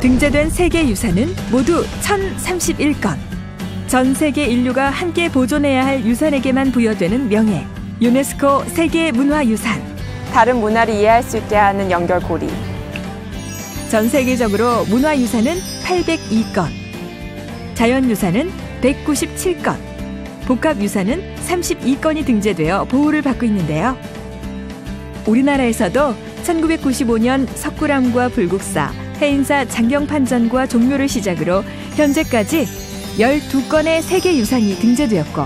등재된 세계 유산은 모두 1031건. 전 세계 인류가 함께 보존해야 할 유산에게만 부여되는 명예. 유네스코 세계문화유산. 다른 문화를 이해할 수 있게 하는 연결고리. 전 세계적으로 문화유산은 802건, 자연유산은 197건, 복합유산은 32건이 등재되어 보호를 받고 있는데요. 우리나라에서도 1995년 석굴암과 불국사, 해인사 장경판전과 종묘를 시작으로 현재까지 12건의 세계유산이 등재되었고,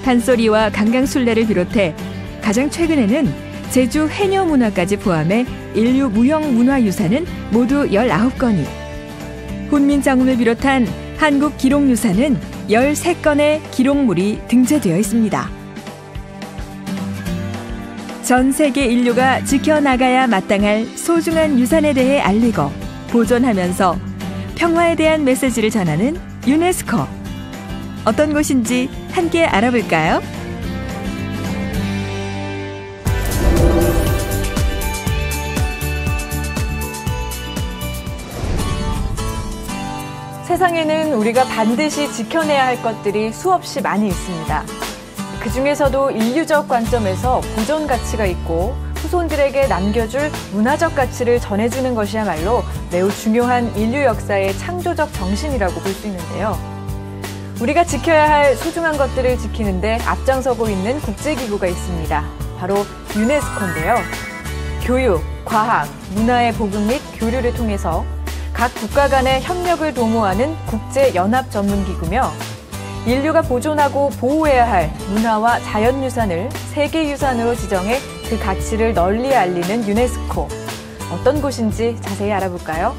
판소리와 강강술래를 비롯해 가장 최근에는 제주 해녀문화까지 포함해 인류 무형문화유산은 모두 19건이, 훈민정음을 비롯한 한국 기록유산은 13건의 기록물이 등재되어 있습니다. 전 세계 인류가 지켜나가야 마땅할 소중한 유산에 대해 알리고 보존하면서 평화에 대한 메시지를 전하는 유네스코. 어떤 곳인지 함께 알아볼까요? 세상에는 우리가 반드시 지켜내야 할 것들이 수없이 많이 있습니다. 그 중에서도 인류적 관점에서 보존 가치가 있고 후손들에게 남겨줄 문화적 가치를 전해주는 것이야말로 매우 중요한 인류 역사의 창조적 정신이라고 볼 수 있는데요. 우리가 지켜야 할 소중한 것들을 지키는데 앞장서고 있는 국제기구가 있습니다. 바로 유네스코인데요. 교육, 과학, 문화의 보급 및 교류를 통해서 각 국가 간의 협력을 도모하는 국제연합 전문기구며 인류가 보존하고 보호해야 할 문화와 자연유산을 세계유산으로 지정해 그 가치를 널리 알리는 유네스코. 어떤 곳인지 자세히 알아볼까요?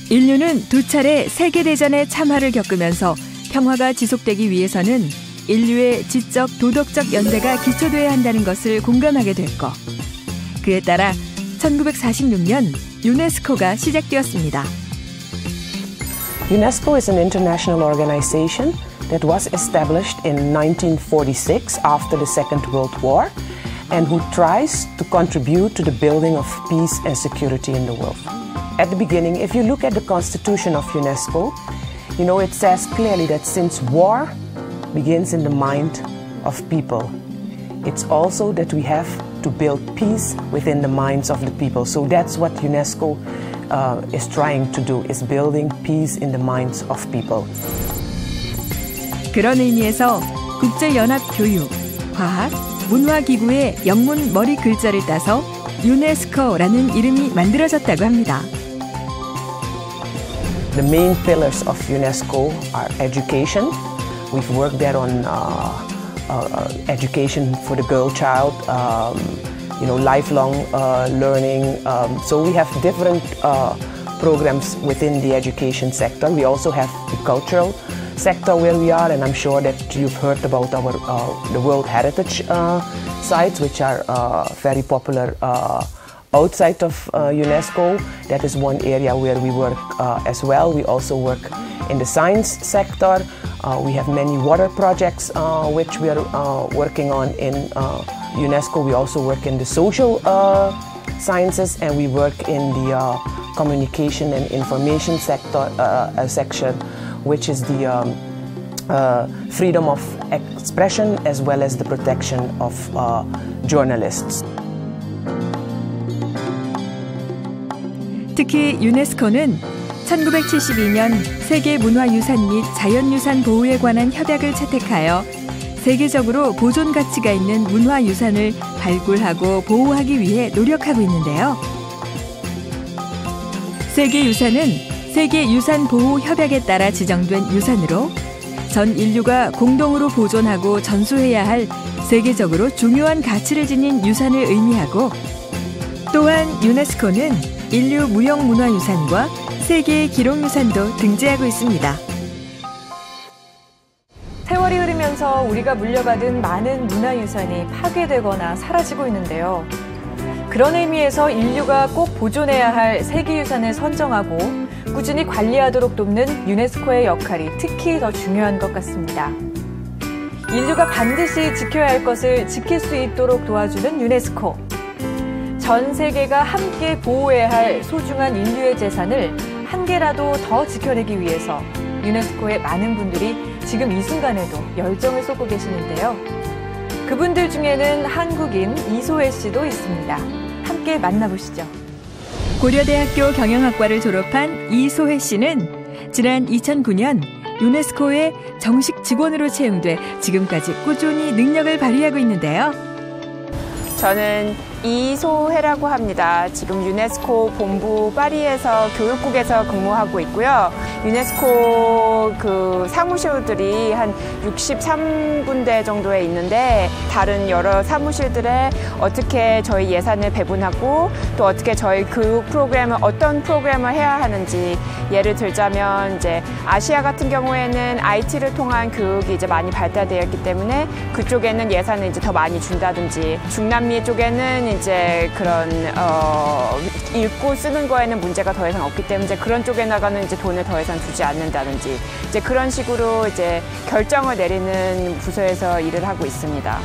인류는 2차례 세계대전의 참화를 겪으면서 평화가 지속되기 위해서는 인류의 지적, 도덕적 연대가 기초돼야 한다는 것을 공감하게 됐고, 그에 따라 1946년 유네스코가 시작되었습니다. UNESCO is an international organization that was established in 1946 after the Second World War and who tries to contribute to the building of peace and security in the world. At the beginning, if you look at the constitution of UNESCO, it says clearly that since war begins in the mind of people, it's also that we have to build peace within the minds of the people. So that's what UNESCO is trying to do, is building peace in the minds of people. 그런 의미에서 국제연합교육, 과학, 문화기구의 영문 머리 글자를 따서 유네스코라는 이름이 만들어졌다고 합니다. The main pillars of UNESCO are education. We've worked there on education for the girl child, lifelong learning. So we have different programs within the education sector. We also have the cultural sector where we are, and I'm sure that you've heard about the World Heritage sites, which are very popular outside of UNESCO. That is one area where we work as well. We also work in the science sector. We have many water projects which we are working on in UNESCO. We also work in the social sciences, and we work in the communication and information sector section, which is the freedom of expression as well as the protection of journalists. 특히 유네스코는 1972년 세계문화유산 및 자연유산 보호에 관한 협약을 채택하여 세계적으로 보존 가치가 있는 문화유산을 발굴하고 보호하기 위해 노력하고 있는데요. 세계유산은 세계유산보호협약에 따라 지정된 유산으로 전 인류가 공동으로 보존하고 전수해야 할 세계적으로 중요한 가치를 지닌 유산을 의미하고, 또한 유네스코는 인류 무형문화유산과 세계의 기록유산도 등재하고 있습니다. 세월이 흐르면서 우리가 물려받은 많은 문화유산이 파괴되거나 사라지고 있는데요. 그런 의미에서 인류가 꼭 보존해야 할 세계유산을 선정하고 꾸준히 관리하도록 돕는 유네스코의 역할이 특히 더 중요한 것 같습니다. 인류가 반드시 지켜야 할 것을 지킬 수 있도록 도와주는 유네스코. 전 세계가 함께 보호해야 할 소중한 인류의 재산을 한 개라도 더 지켜내기 위해서 유네스코의 많은 분들이 지금 이 순간에도 열정을 쏟고 계시는데요. 그분들 중에는 한국인 이소혜 씨도 있습니다. 함께 만나보시죠. 고려대학교 경영학과를 졸업한 이소혜 씨는 지난 2009년 유네스코의 정식 직원으로 채용돼 지금까지 꾸준히 능력을 발휘하고 있는데요. 저는 이소혜라고 합니다. 지금 유네스코 본부 파리에서 교육국에서 근무하고 있고요. 유네스코 그 사무실들이 한 63군데 정도에 있는데 다른 여러 사무실들에 어떻게 저희 예산을 배분하고 또 어떻게 저희 교육 프로그램을 어떤 프로그램을 해야 하는지 예를 들자면 이제 아시아 같은 경우에는 IT를 통한 교육이 이제 많이 발달되어 있기 때문에 그쪽에는 예산을 이제 더 많이 준다든지 중남미 쪽에는 이제 그런 읽고 쓰는 거에는 문제가 더 이상 없기 때문에 이제 그런 쪽에다가는 이제 돈을 더 이상 주지 않는다든지 이제 그런 식으로 이제 결정을 내리는 부서에서 일을 하고 있습니다.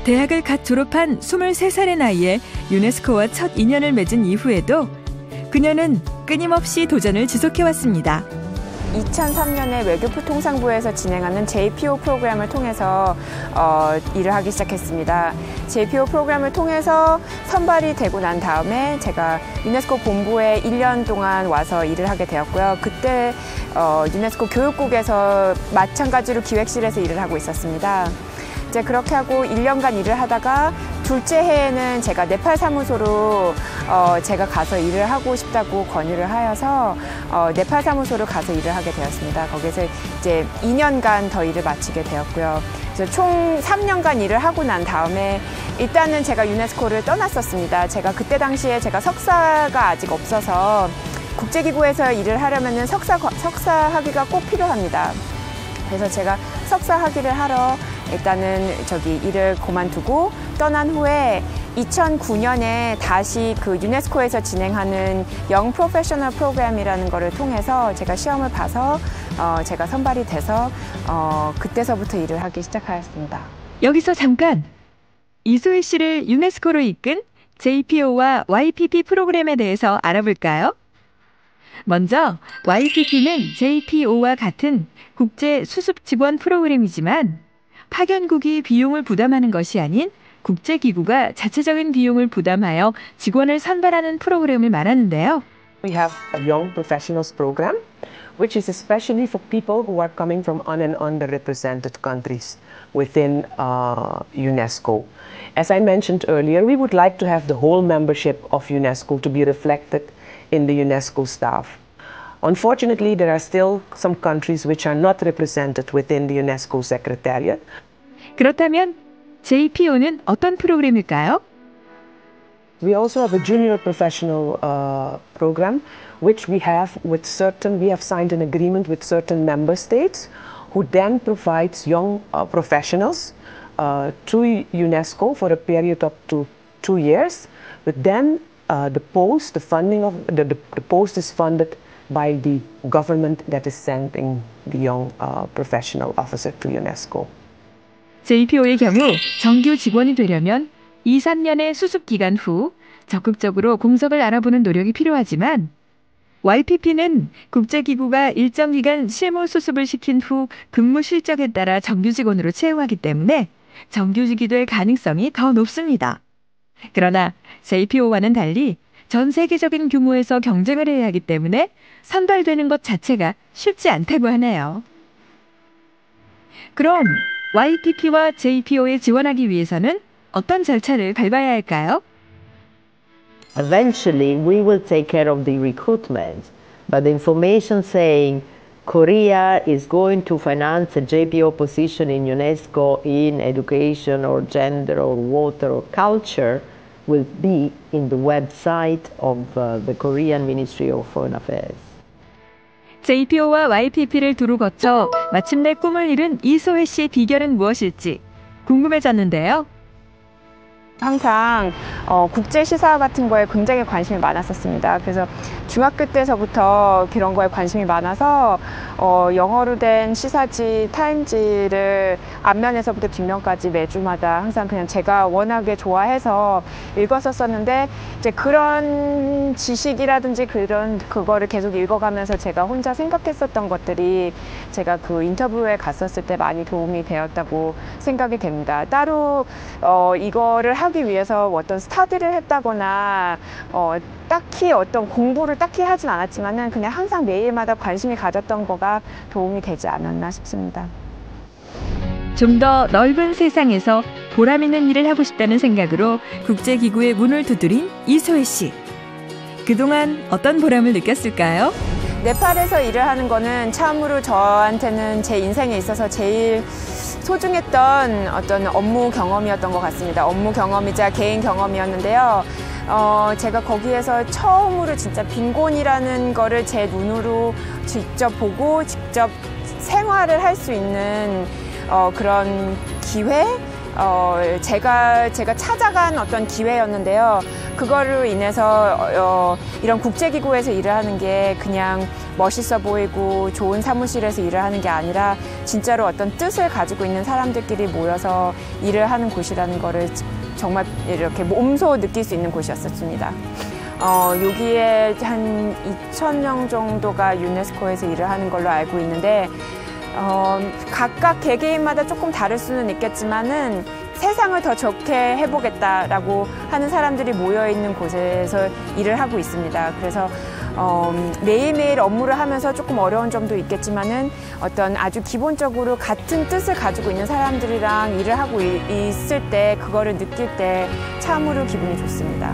대학을 갓 졸업한 23살의 나이에 유네스코와 첫 인연을 맺은 이후에도 그녀는 끊임없이 도전을 지속해왔습니다. 2003년에 외교부 통상부에서 진행하는 JPO 프로그램을 통해서 일을 하기 시작했습니다. JPO 프로그램을 통해서 선발이 되고 난 다음에 제가 유네스코 본부에 1년 동안 와서 일을 하게 되었고요. 그때 유네스코 교육국에서 마찬가지로 기획실에서 일을 하고 있었습니다. 이제 그렇게 하고 1년간 일을 하다가 둘째 해에는 제가 네팔 사무소로 제가 가서 일을 하고 싶다고 권유를 하여서 네팔 사무소로 가서 일을 하게 되었습니다. 거기서 이제 2년간 더 일을 마치게 되었고요. 그래서 총 3년간 일을 하고 난 다음에 일단은 제가 유네스코를 떠났었습니다. 제가 그때 당시에 제가 석사가 아직 없어서 국제기구에서 일을 하려면 석사 학위가 꼭 필요합니다. 그래서 제가 석사 학위를 하러 일단은 일을 그만두고 떠난 후에 2009년에 다시 그 유네스코에서 진행하는 영 프로페셔널 프로그램이라는 거를 통해서 제가 시험을 봐서 제가 선발이 돼서 그때서부터 일을 하기 시작하였습니다. 여기서 잠깐! 이소혜 씨를 유네스코로 이끈 JPO와 YPP 프로그램에 대해서 알아볼까요? 먼저 YPP는 JPO와 같은 국제 수습 직원 프로그램이지만 파견국이 비용을 부담하는 것이 아닌 국제기구가 자체적인 비용을 부담하여 직원을 선발하는 프로그램을 말하는데요. We have a Young Professionals program, which is especially for people who are coming from un- and underrepresented countries within UNESCO. As I mentioned earlier, we would like to have the whole membership of UNESCO to be reflected in the UNESCO staff. Unfortunately, there are still some countries which are not represented within the UNESCO Secretariat. 그렇다면 JPO는 어떤 프로그램일까요? We also have a junior professional program, which we have signed an agreement with certain member states, who then provides young professionals to UNESCO for a period up to 2 years. But then the post is funded by the government that is sending the young professional officer to UNESCO. JPO의 경우 정규 직원이 되려면 2, 3년의 수습 기간 후 적극적으로 공석을 알아보는 노력이 필요하지만 YPP는 국제기구가 일정 기간 실무 수습을 시킨 후 근무 실적에 따라 정규 직원으로 채용하기 때문에 정규직이 될 가능성이 더 높습니다. 그러나 JPO와는 달리 전 세계적인 규모에서 경쟁을 해야 하기 때문에 선발되는 것 자체가 쉽지 않다고 하네요. 그럼 YPP와 JPO에 지원하기 위해서는 어떤 절차를 밟아야 할까요? Eventually, we will take care of the recruitment, but the information saying Korea is going to finance a JPO position in UNESCO in education or gender or water or culture will be in the website of the Korean Ministry of Foreign Affairs. JPO와 YPP를 두루 거쳐 마침내 꿈을 이룬 이소혜 씨의 비결은 무엇일지 궁금해졌는데요. 항상 국제 시사 같은 거에 굉장히 관심이 많았었습니다. 그래서 중학교 때서부터 그런 거에 관심이 많아서 영어로 된 시사지 타임지를 앞면에서부터 뒷면까지 매주마다 항상 그냥 제가 워낙에 좋아해서 읽었었는데 이제 그런 지식이라든지 그거를 계속 읽어가면서 제가 혼자 생각했었던 것들이 제가 그 인터뷰에 갔었을 때 많이 도움이 되었다고 생각이 됩니다. 따로 이거를 하기 위해서 어떤 스터디를 했다거나 딱히 어떤 공부를 딱히 하진 않았지만은 그냥 항상 매일마다 관심이 가졌던 거가 도움이 되지 않았나 싶습니다. 좀 더 넓은 세상에서 보람 있는 일을 하고 싶다는 생각으로 국제기구의 문을 두드린 이소혜 씨. 그동안 어떤 보람을 느꼈을까요? 네팔에서 일을 하는 거는 참으로 저한테는 제 인생에 있어서 제일 소중했던 어떤 업무 경험이었던 것 같습니다. 업무 경험이자 개인 경험이었는데요. 제가 거기에서 처음으로 진짜 빈곤이라는 거를 제 눈으로 직접 보고 직접 생활을 할 수 있는 그런 기회? 제가 찾아간 어떤 기회였는데요. 그거로 인해서 이런 국제기구에서 일을 하는 게 그냥 멋있어 보이고 좋은 사무실에서 일을 하는 게 아니라 진짜로 어떤 뜻을 가지고 있는 사람들끼리 모여서 일을 하는 곳이라는 거를 정말 이렇게 몸소 느낄 수 있는 곳이었습니다. 여기에 한 2,000명 정도가 유네스코에서 일을 하는 걸로 알고 있는데 각각 개개인마다 조금 다를 수는 있겠지만은 세상을 더 좋게 해보겠다라고 하는 사람들이 모여있는 곳에서 일을 하고 있습니다. 그래서 매일매일 업무를 하면서 조금 어려운 점도 있겠지만은 어떤 아주 기본적으로 같은 뜻을 가지고 있는 사람들이랑 일을 하고 있을 때 그거를 느낄 때 참으로 기분이 좋습니다.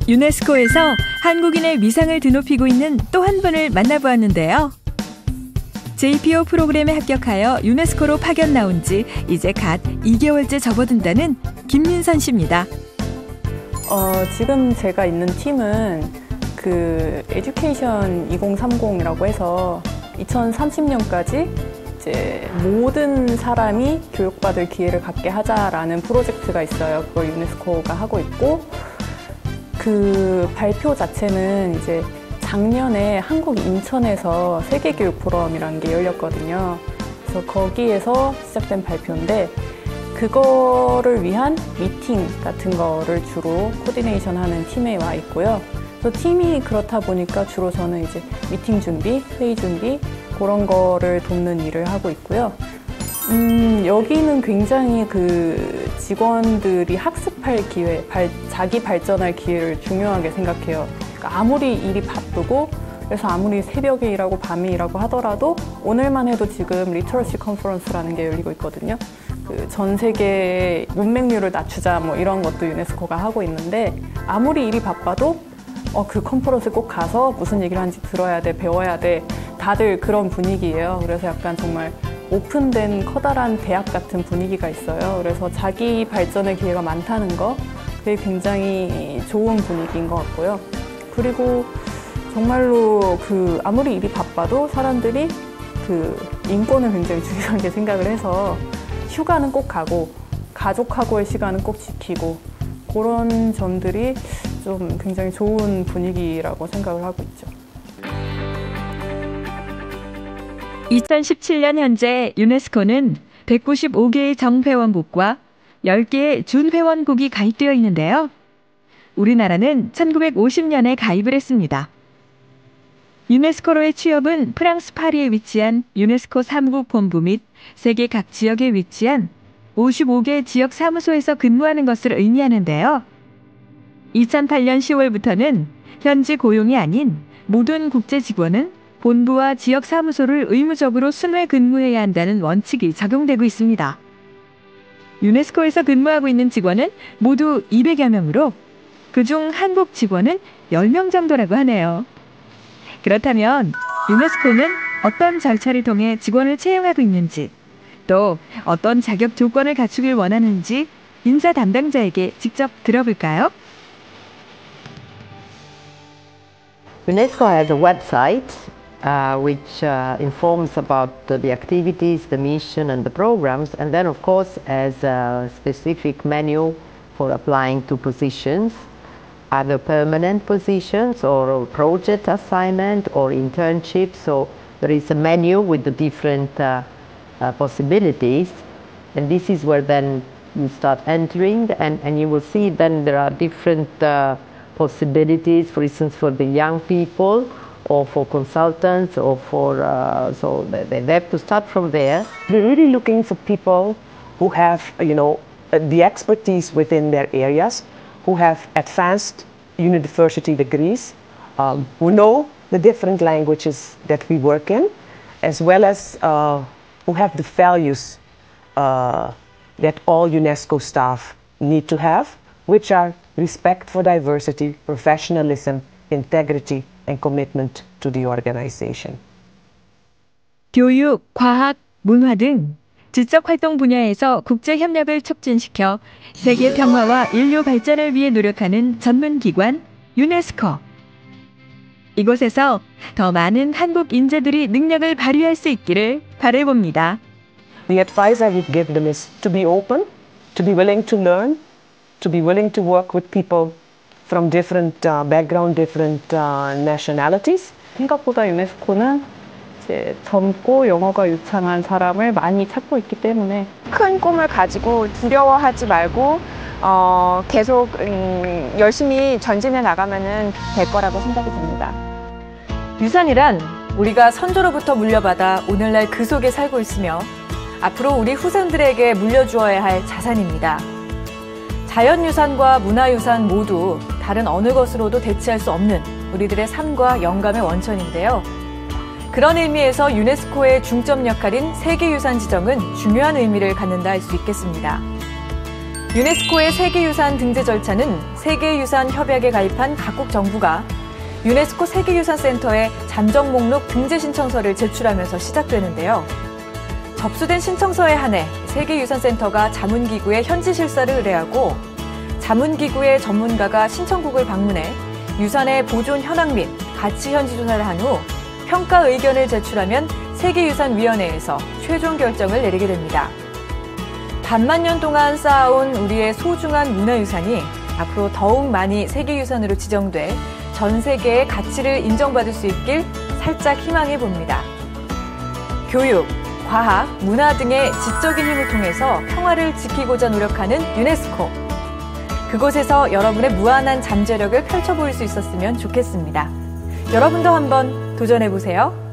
유네스코에서 한국인의 위상을 드높이고 있는 또 한 분을 만나보았는데요. JPO 프로그램에 합격하여 유네스코로 파견 나온 지 이제 갓 2개월째 접어든다는 김민선 씨입니다. 지금 제가 있는 팀은 그 에듀케이션 2030이라고 해서 2030년까지 이제 모든 사람이 교육받을 기회를 갖게 하자라는 프로젝트가 있어요. 그걸 유네스코가 하고 있고 그 발표 자체는 이제 작년에 한국 인천에서 세계교육 포럼이라는 게 열렸거든요. 그래서 거기에서 시작된 발표인데 그거를 위한 미팅 같은 거를 주로 코디네이션 하는 팀에 와 있고요. 그래서 팀이 그렇다 보니까 주로 저는 이제 미팅 준비, 회의 준비 그런 거를 돕는 일을 하고 있고요. 여기는 굉장히 그 직원들이 학습할 기회, 자기 발전할 기회를 중요하게 생각해요. 그러니까 아무리 일이 바쁘고 그래서 아무리 새벽에 일하고 밤에 일하고 하더라도 오늘만 해도 지금 리터러시 컨퍼런스라는 게 열리고 있거든요. 그 전 세계 문맹률을 낮추자 뭐 이런 것도 유네스코가 하고 있는데 아무리 일이 바빠도 그 컨퍼런스 꼭 가서 무슨 얘기를 하는지 들어야 돼, 배워야 돼. 다들 그런 분위기예요. 그래서 약간 정말 오픈된 커다란 대학 같은 분위기가 있어요. 그래서 자기 발전의 기회가 많다는 거 그게 굉장히 좋은 분위기인 것 같고요. 그리고 정말로 그 아무리 일이 바빠도 사람들이 그 인권을 굉장히 중요하게 생각을 해서 휴가는 꼭 가고 가족하고의 시간은 꼭 지키고 그런 점들이 좀 굉장히 좋은 분위기라고 생각을 하고 있죠. 2017년 현재 유네스코는 195개의 정회원국과 10개의 준회원국이 가입되어 있는데요. 우리나라는 1950년에 가입을 했습니다. 유네스코로의 취업은 프랑스 파리에 위치한 유네스코 사무국 본부 및 세계 각 지역에 위치한 55개 지역 사무소에서 근무하는 것을 의미하는데요. 2008년 10월부터는 현지 고용이 아닌 모든 국제 직원은 본부와 지역 사무소를 의무적으로 순회 근무해야 한다는 원칙이 적용되고 있습니다. 유네스코에서 근무하고 있는 직원은 모두 200여 명으로 그중 한국 직원은 10명 정도라고 하네요. 그렇다면 유네스코는 어떤 절차를 통해 직원을 채용하고 있는지, 또 어떤 자격 조건을 갖추길 원하는지 인사 담당자에게 직접 들어볼까요? UNESCO has a website which informs about the activities, the mission and the programs, and then of course has a specific menu for applying to positions, either permanent positions or project assignment or internship. So there is a menu with the different possibilities, and this is where then you start entering, and you will see then there are different possibilities, for instance for the young people or for consultants or for, so they have to start from there. We're really looking for people who have, the expertise within their areas, who have advanced university degrees, who know the different languages that we work in, as well as who have the values that all UNESCO staff need to have, which are respect for diversity, professionalism, integrity, and commitment to the organization. 교육, 과학, 문화 등 지적 활동 분야에서 국제 협력을 촉진시켜 세계 평화와 인류 발전을 위해 노력하는 전문 기관 유네스코. 이곳에서 더 많은 한국 인재들이 능력을 발휘할 수 있기를 바라봅니다. The advice I would give them is to be open, to be willing to learn, to be willing to work with people from different background, different nationalities. 생각보다 유네스코는 이제 젊고 영어가 유창한 사람을 많이 찾고 있기 때문에 큰 꿈을 가지고 두려워하지 말고 계속 열심히 전진해 나가면은 될 거라고 생각이 듭니다. 유산이란 우리가 선조로부터 물려받아 오늘날 그 속에 살고 있으며 앞으로 우리 후손들에게 물려주어야 할 자산입니다. 자연유산과 문화유산 모두 다른 어느 것으로도 대체할 수 없는 우리들의 삶과 영감의 원천인데요. 그런 의미에서 유네스코의 중점 역할인 세계유산 지정은 중요한 의미를 갖는다 할 수 있겠습니다. 유네스코의 세계유산 등재 절차는 세계유산 협약에 가입한 각국 정부가 유네스코 세계유산센터에 잠정 목록 등재 신청서를 제출하면서 시작되는데요. 접수된 신청서에 한해 세계유산센터가 자문기구의 현지 실사를 의뢰하고 자문기구의 전문가가 신청국을 방문해 유산의 보존 현황 및 가치 현지 조사를 한 후 평가 의견을 제출하면 세계유산위원회에서 최종 결정을 내리게 됩니다. 반만 년 동안 쌓아온 우리의 소중한 문화유산이 앞으로 더욱 많이 세계유산으로 지정돼 전 세계의 가치를 인정받을 수 있길 살짝 희망해 봅니다. 교육, 과학, 문화 등의 지적인 힘을 통해서 평화를 지키고자 노력하는 유네스코. 그곳에서 여러분의 무한한 잠재력을 펼쳐보일 수 있었으면 좋겠습니다. 여러분도 한번 도전해보세요.